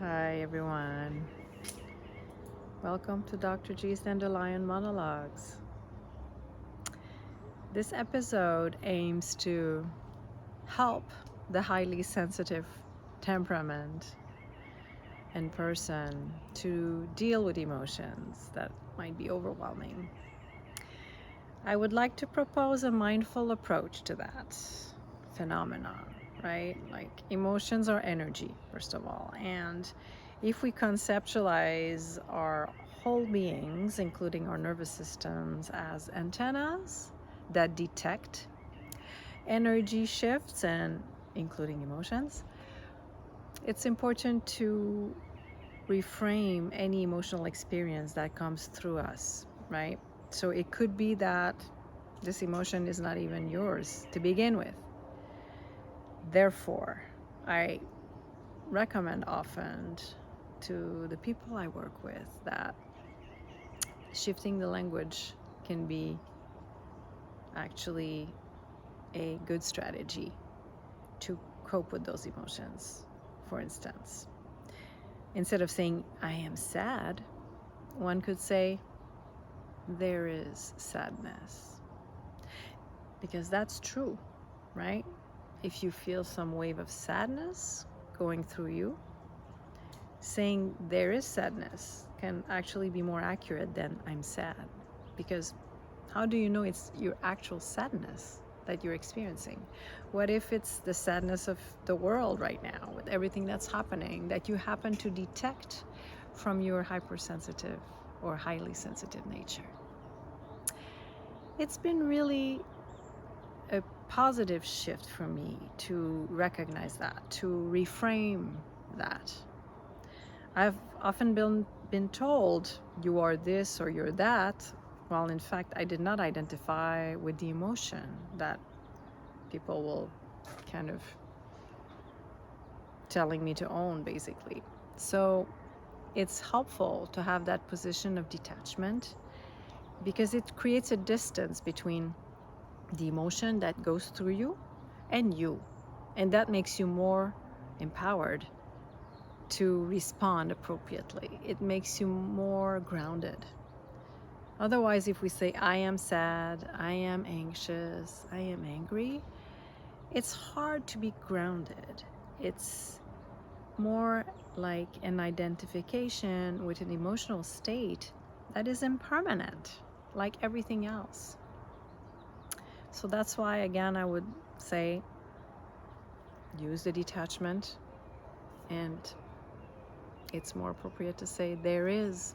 Hi everyone. Welcome to Dr. G's Dandelion Monologues. This episode aims to help the highly sensitive temperament and person to deal with emotions that might be overwhelming. I would like to propose a mindful approach to that phenomenon, right? Like emotions are energy, first of all, and if we conceptualize our whole beings, including our nervous systems, as antennas that detect energy shifts and including emotions, it's important to reframe any emotional experience that comes through us, right? So it could be that this emotion is not even yours to begin with. Therefore, I recommend often to the people I work with that shifting the language can be actually a good strategy to cope with those emotions. For instance, instead of saying, I am sad, one could say, there is sadness. Because that's true, right? If you feel some wave of sadness going through you, saying there is sadness can actually be more accurate than I'm sad. Because how do you know it's your actual sadness that you're experiencing? What if it's the sadness of the world right now with everything that's happening that you happen to detect from your hypersensitive or highly sensitive nature? It's been really a positive shift for me to recognize that, to reframe that. I've often been told you are this or you're that, while in fact I did not identify with the emotion that people will kind of telling me to own, basically. So it's helpful to have that position of detachment because it creates a distance between the emotion that goes through you and you. And that makes you more empowered to respond appropriately. It makes you more grounded. Otherwise, if we say, I am sad, I am anxious, I am angry, it's hard to be grounded. It's more like an identification with an emotional state that is impermanent, like everything else. So that's why, again, I would say use the detachment, and it's more appropriate to say there is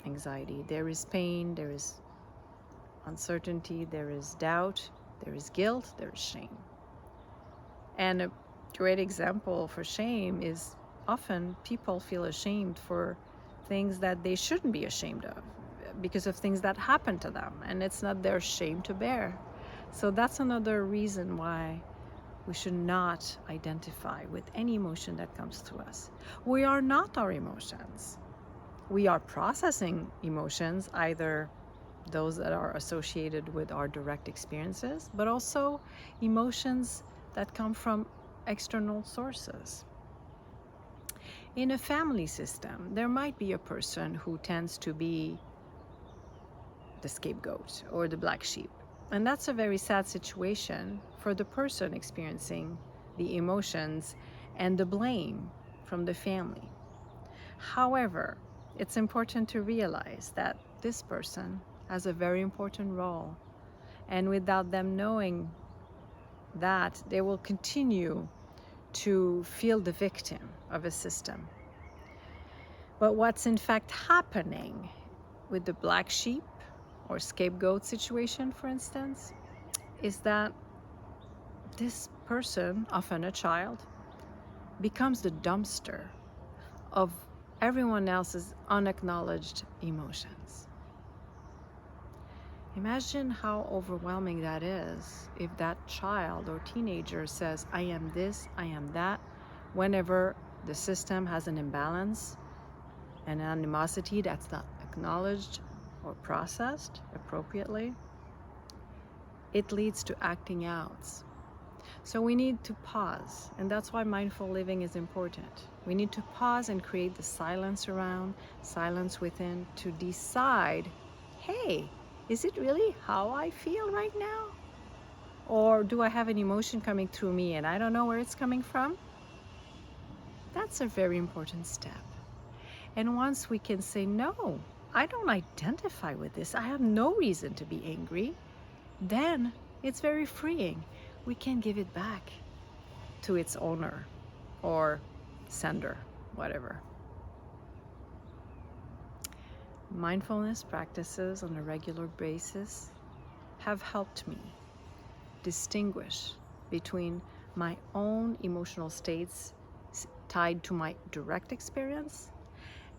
anxiety, there is pain, there is uncertainty, there is doubt, there is guilt, there is shame. And a great example for shame is often people feel ashamed for things that they shouldn't be ashamed of because of things that happen to them, and it's not their shame to bear. So that's another reason why we should not identify with any emotion that comes through us. We are not our emotions. We are processing emotions, either those that are associated with our direct experiences, but also emotions that come from external sources. In a family system, there might be a person who tends to be the scapegoat or the black sheep. And that's a very sad situation for the person experiencing the emotions and the blame from the family. However, it's important to realize that this person has a very important role, and without them knowing that, they will continue to feel the victim of a system. But what's in fact happening with the black sheep or scapegoat situation, for instance, is that this person, often a child, becomes the dumpster of everyone else's unacknowledged emotions. Imagine how overwhelming that is if that child or teenager says, I am this, I am that, whenever the system has an imbalance, an animosity that's not acknowledged or processed appropriately. It leads to acting outs. So we need to pause, and that's why mindful living is important. We need to pause and create the silence around, silence within, to decide, hey, is it really how I feel right now? Or do I have an emotion coming through me and I don't know where it's coming from? That's a very important step. And once we can say, no, I don't identify with this, I have no reason to be angry, then it's very freeing. We can give it back to its owner or sender, whatever. Mindfulness practices on a regular basis have helped me distinguish between my own emotional states tied to my direct experience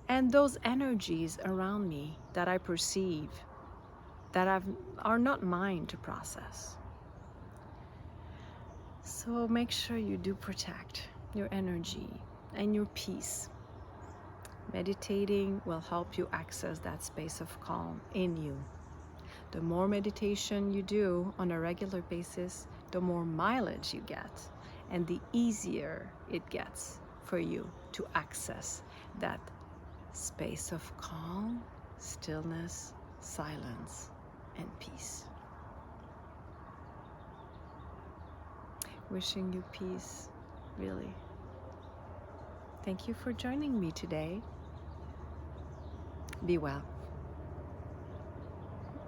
and those energies around me that I perceive that are not mine to process. So make sure you do protect your energy and your peace. Meditating will help you access that space of calm in you. The more meditation you do on a regular basis, the more mileage you get, and the easier it gets for you to access that space of calm, stillness, silence, and peace. Wishing you peace, really. Thank you for joining me today. Be well.